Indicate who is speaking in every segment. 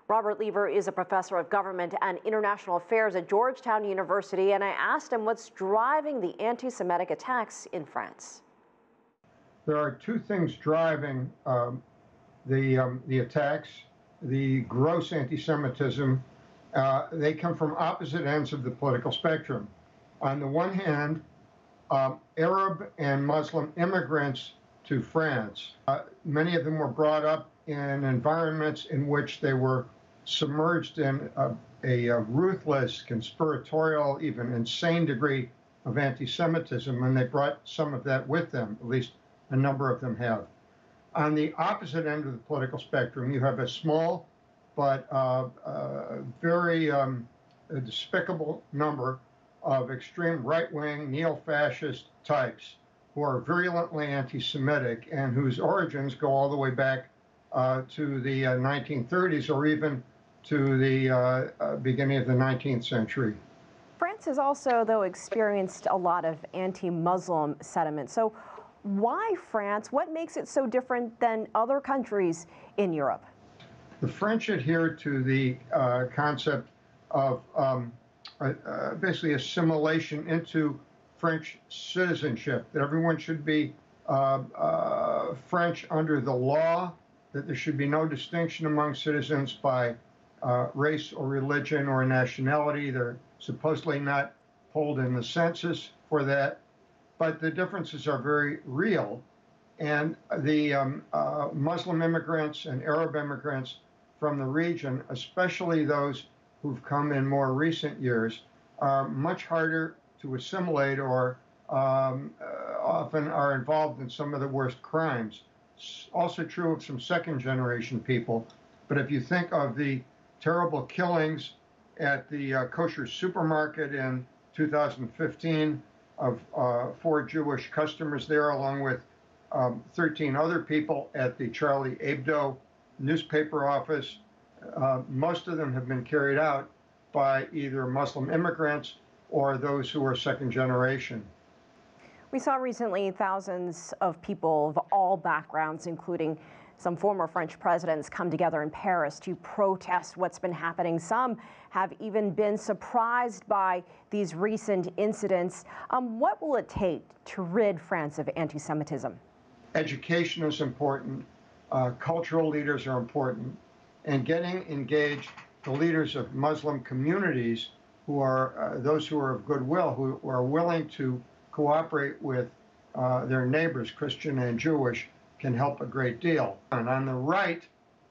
Speaker 1: Robert Lieber is a professor of government and international affairs at Georgetown University, and I asked him what's driving the anti-Semitic attacks in France.
Speaker 2: There are two things driving the attacks. The gross anti-Semitism, they come from opposite ends of the political spectrum. On the one hand, Arab and Muslim immigrants to France, many of them were brought up in environments in which they were submerged in a ruthless, conspiratorial, even insane degree of anti-Semitism, and they brought some of that with them, at least a number of them have. On the opposite end of the political spectrum, you have a small but very despicable number of extreme right-wing neo-fascist types who are virulently anti-Semitic and whose origins go all the way back to the 1930s or even to the beginning of the 19th century.
Speaker 1: France has also, though, experienced a lot of anti-Muslim sentiment. So why France? What makes it so different than other countries in Europe?
Speaker 2: The French adhere to the concept of basically assimilation into French citizenship, that everyone should be French under the law, that there should be no distinction among citizens by race or religion or nationality. They're supposedly not polled in the census for that, but the differences are very real. And the Muslim immigrants and Arab immigrants from the region, especially those who've come in more recent years, are much harder to assimilate or often are involved in some of the worst crimes. Also true of some second-generation people. But if you think of the terrible killings at the kosher supermarket in 2015 of 4 Jewish customers there, along with 13 other people at the Charlie Hebdo newspaper office, most of them have been carried out by either Muslim immigrants or those who are second generation.
Speaker 1: We saw recently thousands of people of all backgrounds, including some former French presidents, come together in Paris to protest what's been happening. Some have even been surprised by these recent incidents. What will it take to rid France of anti-Semitism?
Speaker 2: Education is important. Cultural leaders are important. And getting engaged the leaders of Muslim communities who are those who are of goodwill, who are willing to cooperate with their neighbors, Christian and Jewish, can help a great deal. And on the right,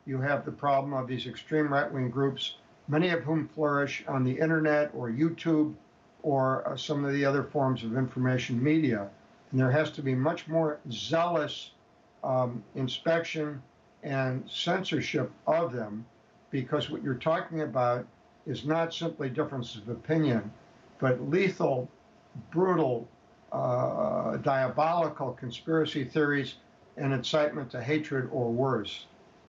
Speaker 2: you have the problem of these extreme right-wing groups, many of whom flourish on the internet or YouTube or some of the other forms of information media. And there has to be much more zealous inspection and censorship of them, because what you're talking about is not simply differences of opinion, but lethal, brutal, diabolical conspiracy theories and incitement to hatred or worse.